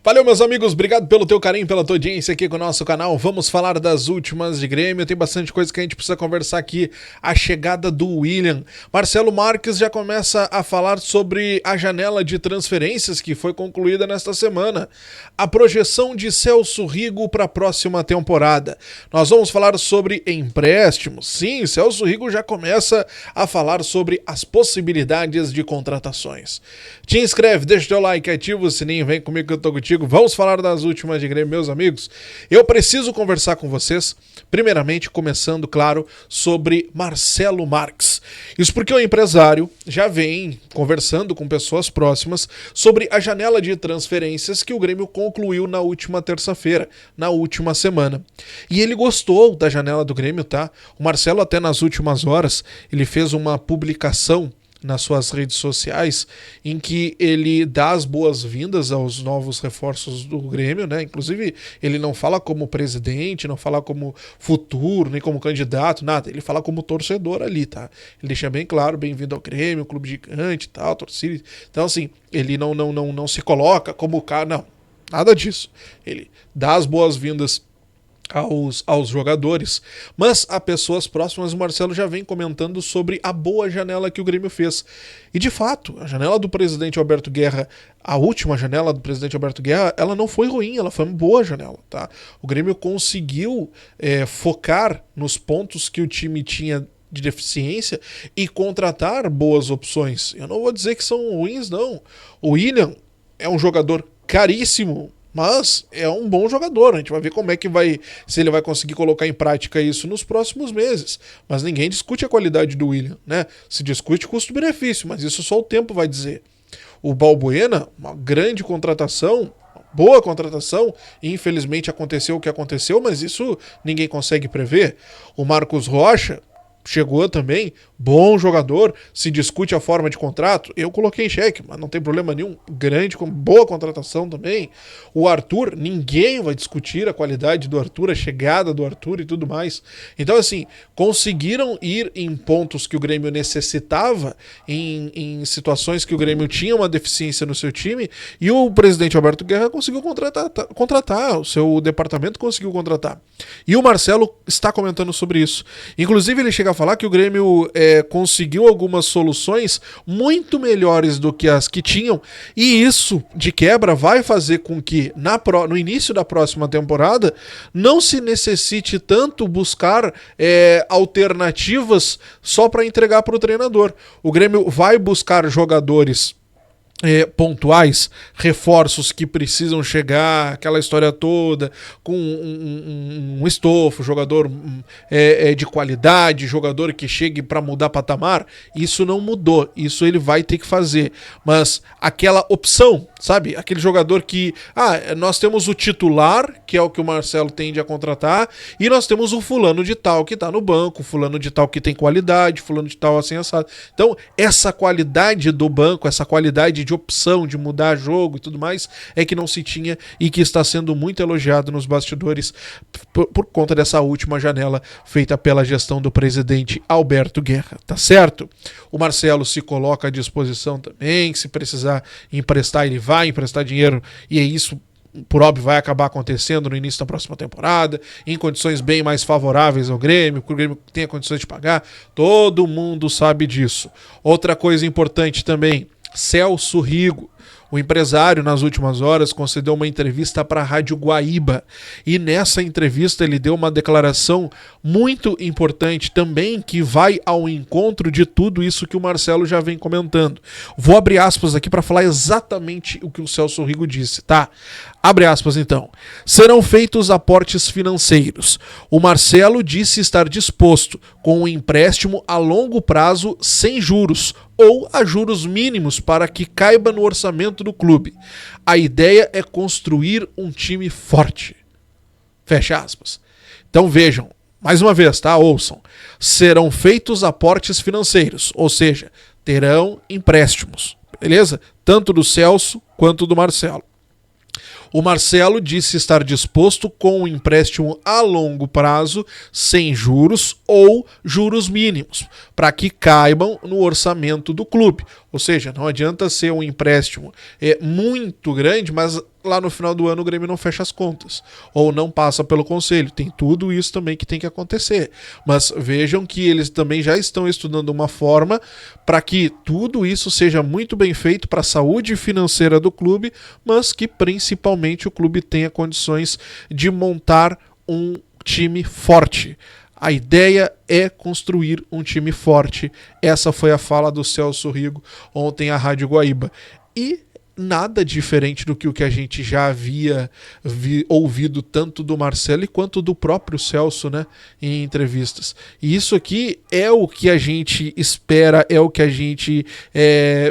Valeu, meus amigos, obrigado pelo teu carinho, pela tua audiência aqui com o nosso canal. Vamos falar das últimas de Grêmio, tem bastante coisa que a gente precisa conversar aqui. A chegada do William. Marcelo Marques já começa a falar sobre a janela de transferências que foi concluída nesta semana. A projeção de Celso Rigo para a próxima temporada. Nós vamos falar sobre empréstimos. Sim, Celso Rigo já começa a falar sobre as possibilidades de contratações. Te inscreve, deixa o teu like, ativa o sininho, vem comigo que eu tô contigo. Vamos falar das últimas de Grêmio, meus amigos. Eu preciso conversar com vocês, primeiramente começando, claro, sobre Marcelo Marques. Isso porque o empresário já vem conversando com pessoas próximas sobre a janela de transferências que o Grêmio concluiu na última terça-feira, na última semana. E ele gostou da janela do Grêmio, tá? O Marcelo até nas últimas horas, ele fez uma publicação nas suas redes sociais, em que ele dá as boas-vindas aos novos reforços do Grêmio, né? Inclusive, ele não fala como presidente, não fala como futuro, nem como candidato, nada. Ele fala como torcedor ali, tá? Ele deixa bem claro, bem-vindo ao Grêmio, clube gigante e tal, torcida. Então, assim, ele não se coloca como cara, não. Nada disso. Ele dá as boas-vindas aos jogadores, mas a pessoas próximas. O Marcelo já vem comentando sobre a boa janela que o Grêmio fez, e de fato, a janela do presidente Alberto Guerra, a última janela do presidente Alberto Guerra, ela não foi ruim, ela foi uma boa janela, tá? O Grêmio conseguiu focar nos pontos que o time tinha de deficiência e contratar boas opções. Eu não vou dizer que são ruins, não. O William é um jogador caríssimo, mas é um bom jogador. A gente vai ver como é que se ele vai conseguir colocar em prática isso nos próximos meses. Mas ninguém discute a qualidade do William, né? Se discute custo-benefício, mas isso só o tempo vai dizer. O Balbuena, uma grande contratação, boa contratação, infelizmente aconteceu o que aconteceu, mas isso ninguém consegue prever. O Marcos Rocha chegou também, bom jogador, se discute a forma de contrato, eu coloquei em xeque, mas não tem problema nenhum, grande, boa contratação também. O Arthur, ninguém vai discutir a qualidade do Arthur, a chegada do Arthur e tudo mais. Então, assim, conseguiram ir em pontos que o Grêmio necessitava, em situações que o Grêmio tinha uma deficiência no seu time, e o presidente Alberto Guerra conseguiu contratar, o seu departamento conseguiu contratar. E o Marcelo está comentando sobre isso. Inclusive, ele chega a falar que o Grêmio conseguiu algumas soluções muito melhores do que as que tinham, e isso, de quebra, vai fazer com que no início da próxima temporada não se necessite tanto buscar alternativas só para entregar para o treinador. O Grêmio vai buscar jogadores pontuais, reforços que precisam chegar, aquela história toda, com um estofo, jogador de qualidade, jogador que chegue para mudar patamar. Isso não mudou, isso ele vai ter que fazer, mas aquela opção, sabe, aquele jogador que, nós temos o titular, que é o que o Marcelo tende a contratar, e nós temos o fulano de tal que tá no banco, fulano de tal que tem qualidade, fulano de tal assim assado. Então, essa qualidade do banco, essa qualidade de opção, de mudar jogo e tudo mais, é que não se tinha e que está sendo muito elogiado nos bastidores por conta dessa última janela feita pela gestão do presidente Alberto Guerra, tá certo? O Marcelo se coloca à disposição também, se precisar emprestar, ele vai emprestar dinheiro, e é isso, por óbvio, vai acabar acontecendo no início da próxima temporada, em condições bem mais favoráveis ao Grêmio, que o Grêmio tenha condições de pagar, todo mundo sabe disso. Outra coisa importante também, Celso Rigo. O empresário, nas últimas horas, concedeu uma entrevista para a Rádio Guaíba, e nessa entrevista ele deu uma declaração muito importante também, que vai ao encontro de tudo isso que o Marcelo já vem comentando. Vou abrir aspas aqui para falar exatamente o que o Celso Rigo disse, tá? Abre aspas então. Serão feitos aportes financeiros. O Marcelo disse estar disposto com um empréstimo a longo prazo sem juros, ou a juros mínimos, para que caiba no orçamento do clube. A ideia é construir um time forte. Fecha aspas. Então vejam, mais uma vez, tá? Ouçam. Serão feitos aportes financeiros, ou seja, terão empréstimos, beleza? Tanto do Celso quanto do Marcelo. O Marcelo disse estar disposto com um empréstimo a longo prazo, sem juros ou juros mínimos, para que caibam no orçamento do clube. Ou seja, não adianta ser um empréstimo muito grande, mas lá no final do ano o Grêmio não fecha as contas, ou não passa pelo conselho. Tem tudo isso também que tem que acontecer. Mas vejam que eles também já estão estudando uma forma para que tudo isso seja muito bem feito para a saúde financeira do clube, mas que principalmente o clube tenha condições de montar um time forte. A ideia é construir um time forte. Essa foi a fala do Celso Rigo ontem à Rádio Guaíba. E nada diferente do que o que a gente já havia ouvido tanto do Marcelo quanto do próprio Celso, né, em entrevistas. E isso aqui é o que a gente espera, é o que a gente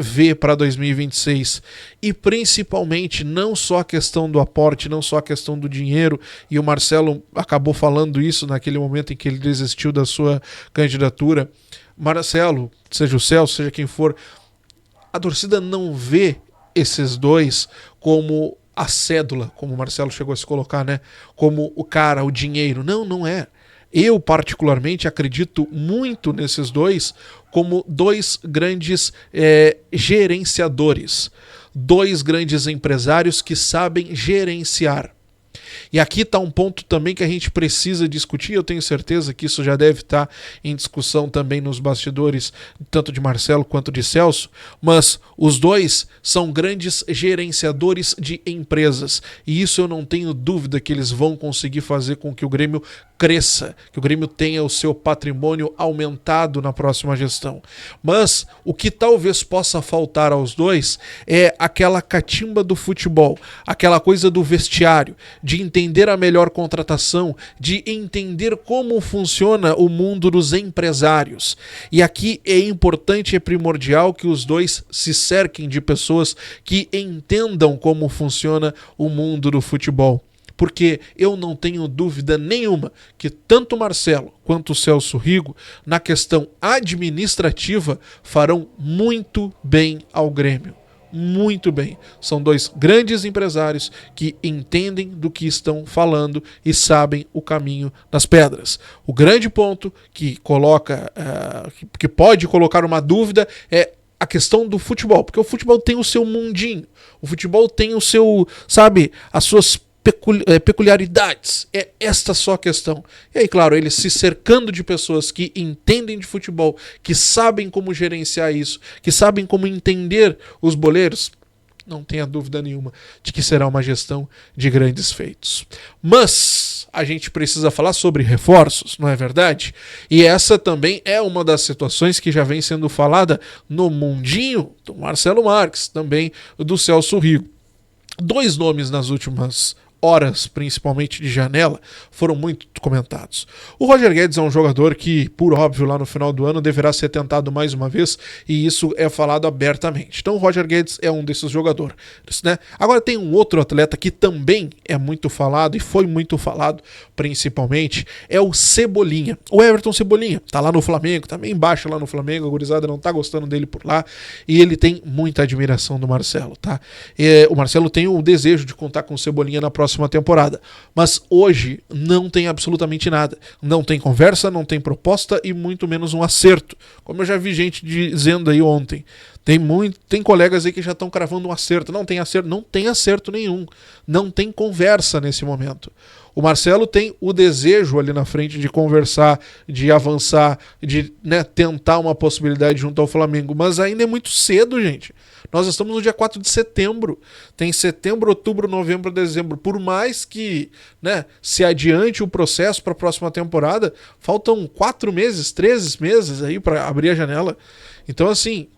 vê para 2026. E principalmente não só a questão do aporte, não só a questão do dinheiro, e o Marcelo acabou falando isso naquele momento em que ele desistiu da sua candidatura. Marcelo, seja o Celso, seja quem for, a torcida não vê esses dois como a cédula, como o Marcelo chegou a se colocar, né? Como o cara, o dinheiro. Não, não é. Eu, particularmente, acredito muito nesses dois como dois grandes gerenciadores. Dois grandes empresários que sabem gerenciar. E aqui está um ponto também que a gente precisa discutir, eu tenho certeza que isso já deve estar em discussão também nos bastidores, tanto de Marcelo quanto de Celso, mas os dois são grandes gerenciadores de empresas, e isso eu não tenho dúvida que eles vão conseguir fazer com que o Grêmio cresça, que o Grêmio tenha o seu patrimônio aumentado na próxima gestão. Mas o que talvez possa faltar aos dois é aquela catimba do futebol, aquela coisa do vestiário, de entender a melhor contratação, de entender como funciona o mundo dos empresários. E aqui é importante, é primordial que os dois se cerquem de pessoas que entendam como funciona o mundo do futebol. Porque eu não tenho dúvida nenhuma que tanto o Marcelo quanto o Celso Rigo, na questão administrativa, farão muito bem ao Grêmio. Muito bem. São dois grandes empresários que entendem do que estão falando e sabem o caminho das pedras. O grande ponto que coloca, que pode colocar uma dúvida é a questão do futebol, porque o futebol tem o seu mundinho, o futebol tem o seu, sabe, as suas peculiaridades. É esta só a questão. E aí, claro, eles se cercando de pessoas que entendem de futebol, que sabem como gerenciar isso, que sabem como entender os boleiros, não tenha dúvida nenhuma de que será uma gestão de grandes feitos. Mas a gente precisa falar sobre reforços, não é verdade? E essa também é uma das situações que já vem sendo falada no mundinho do Marcelo Marques, também do Celso Rigo. Dois nomes nas últimas horas, principalmente de janela, foram muito comentados. O Roger Guedes é um jogador que, por óbvio, lá no final do ano deverá ser tentado mais uma vez, e isso é falado abertamente. Então o Roger Guedes é um desses jogadores, né? Agora tem um outro atleta que também é muito falado, e foi muito falado principalmente, é o Cebolinha. O Everton Cebolinha, tá lá no Flamengo, tá bem embaixo lá no Flamengo, a gurizada não tá gostando dele por lá, e ele tem muita admiração do Marcelo, tá? O Marcelo tem o desejo de contar com o Cebolinha na próxima temporada, mas hoje não tem absolutamente nada, não tem conversa, não tem proposta e muito menos um acerto, como eu já vi gente dizendo aí ontem. Tem colegas aí que já estão cravando um acerto, não tem acerto nenhum, não tem conversa nesse momento. O Marcelo tem o desejo ali na frente de conversar, de avançar, de, né, tentar uma possibilidade junto ao Flamengo, mas ainda é muito cedo, gente. Nós estamos no dia 4 de setembro. Tem setembro, outubro, novembro, dezembro. Por mais que, né, se adiante o processo para a próxima temporada, faltam 4 meses, 13 meses aí para abrir a janela. Então, assim,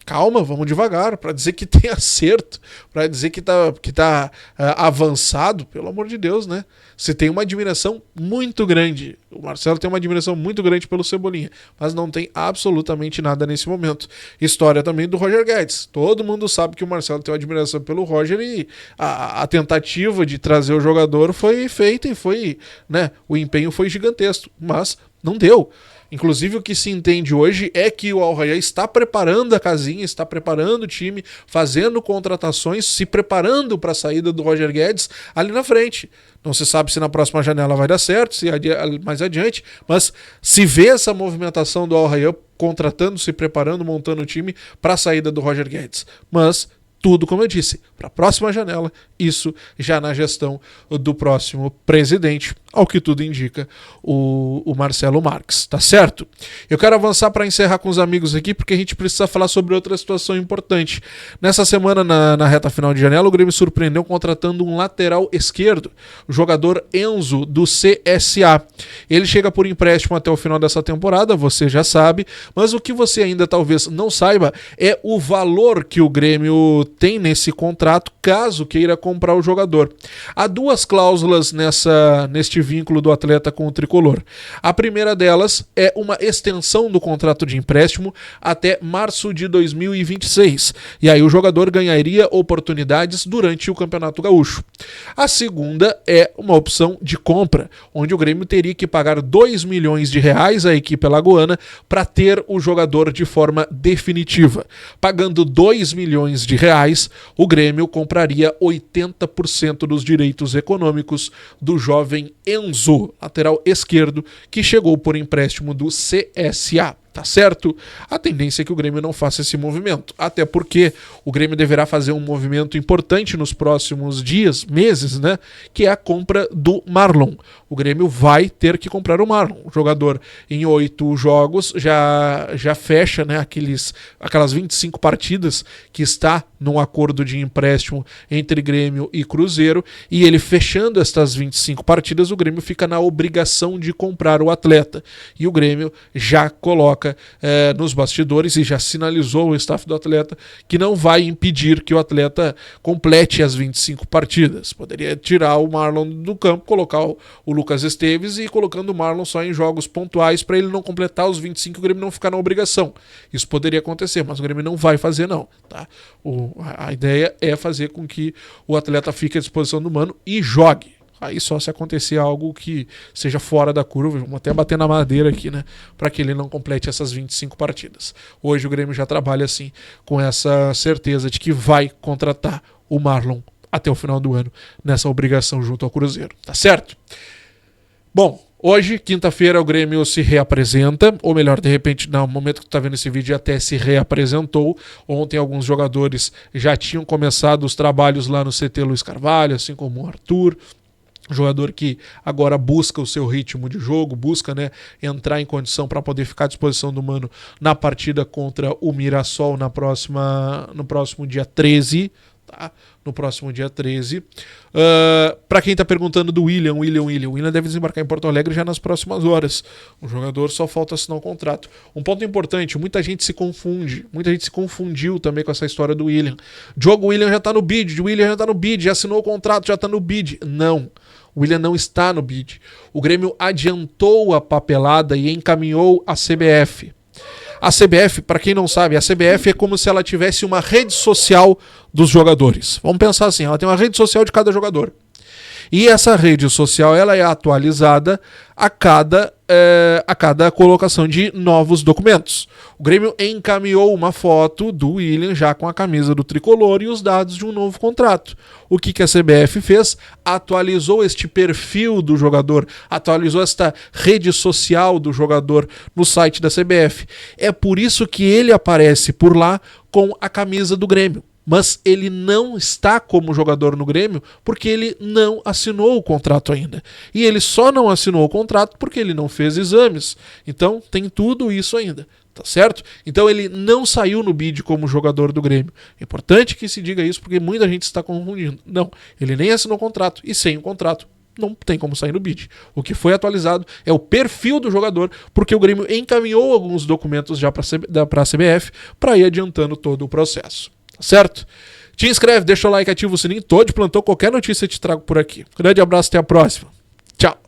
calma, vamos devagar, para dizer que tem acerto, para dizer que tá avançado, pelo amor de Deus, né? Você tem uma admiração muito grande. O Marcelo tem uma admiração muito grande pelo Cebolinha, mas não tem absolutamente nada nesse momento. História também do Roger Guedes. Todo mundo sabe que o Marcelo tem uma admiração pelo Roger e a tentativa de trazer o jogador foi feita e foi, né, o empenho foi gigantesco, mas não deu. Inclusive o que se entende hoje é que o Al-Rayyan está preparando a casinha, está preparando o time, fazendo contratações, se preparando para a saída do Roger Guedes ali na frente. Não se sabe se na próxima janela vai dar certo, se mais adiante, mas se vê essa movimentação do Al-Rayyan contratando, se preparando, montando o time para a saída do Roger Guedes. Mas Tudo, como eu disse, para a próxima janela, isso já na gestão do próximo presidente, ao que tudo indica, o Marcelo Marques, tá certo? Eu quero avançar para encerrar com os amigos aqui, porque a gente precisa falar sobre outra situação importante. Nessa semana, na reta final de janela, o Grêmio surpreendeu contratando um lateral esquerdo, o jogador Enzo, do CSA. Ele chega por empréstimo até o final dessa temporada, você já sabe, mas o que você ainda talvez não saiba é o valor que o Grêmio tem nesse contrato, caso queira comprar o jogador. Há duas cláusulas neste vínculo do atleta com o tricolor. A primeira delas é uma extensão do contrato de empréstimo até março de 2026. E aí o jogador ganharia oportunidades durante o Campeonato Gaúcho. A segunda é uma opção de compra, onde o Grêmio teria que pagar 2 milhões de reais à equipe alagoana para ter o jogador de forma definitiva. Pagando 2 milhões de reais, o Grêmio compraria 80% dos direitos econômicos do jovem Enzo, lateral esquerdo, que chegou por empréstimo do CSA. Tá certo? A tendência é que o Grêmio não faça esse movimento, até porque o Grêmio deverá fazer um movimento importante nos próximos dias, meses, né? Que é a compra do Marlon. O Grêmio vai ter que comprar o Marlon. O jogador em 8 jogos já fecha, né, aquelas 25 partidas que está num acordo de empréstimo entre Grêmio e Cruzeiro, e ele fechando estas 25 partidas, o Grêmio fica na obrigação de comprar o atleta. E o Grêmio já coloca nos bastidores e já sinalizou o staff do atleta que não vai impedir que o atleta complete as 25 partidas. Poderia tirar o Marlon do campo, colocar o Lucas Esteves e colocando o Marlon só em jogos pontuais para ele não completar os 25 e o Grêmio não ficar na obrigação. Isso poderia acontecer, mas o Grêmio não vai fazer não. Tá? A ideia é fazer com que o atleta fique à disposição do Mano e jogue. Aí só se acontecer algo que seja fora da curva, vamos até bater na madeira aqui, né? Para que ele não complete essas 25 partidas. Hoje o Grêmio já trabalha assim, com essa certeza de que vai contratar o Marlon até o final do ano, nessa obrigação junto ao Cruzeiro. Tá certo? Bom, hoje, quinta-feira, o Grêmio se reapresenta, ou melhor, de repente, no momento que tu tá vendo esse vídeo, até se reapresentou. Ontem alguns jogadores já tinham começado os trabalhos lá no CT Luiz Carvalho, assim como o Arthur. Jogador que agora busca o seu ritmo de jogo, busca, né, entrar em condição para poder ficar à disposição do Mano na partida contra o Mirassol no próximo dia 13. Tá? No próximo dia 13. Para quem está perguntando do William deve desembarcar em Porto Alegre já nas próximas horas. O jogador só falta assinar um contrato. Um ponto importante, muita gente se confundiu também com essa história do William. William já está no bid, já assinou o contrato, já está no bid. Não. O William não está no bid. O Grêmio adiantou a papelada e encaminhou a CBF. A CBF, para quem não sabe, a CBF é como se ela tivesse uma rede social dos jogadores. Vamos pensar assim, ela tem uma rede social de cada jogador. E essa rede social ela é atualizada a cada colocação de novos documentos. O Grêmio encaminhou uma foto do William já com a camisa do tricolor e os dados de um novo contrato. O que a CBF fez? Atualizou este perfil do jogador, atualizou esta rede social do jogador no site da CBF. É por isso que ele aparece por lá com a camisa do Grêmio. Mas ele não está como jogador no Grêmio porque ele não assinou o contrato ainda. E ele só não assinou o contrato porque ele não fez exames. Então tem tudo isso ainda, tá certo? Então ele não saiu no bid como jogador do Grêmio. É importante que se diga isso porque muita gente está confundindo. Não, ele nem assinou o contrato e sem o contrato não tem como sair no bid. O que foi atualizado é o perfil do jogador, porque o Grêmio encaminhou alguns documentos já para a CBF para ir adiantando todo o processo. Certo? Te inscreve, deixa o like, ativa o sininho, todo de plantão, qualquer notícia eu te trago por aqui. Grande abraço, até a próxima. Tchau.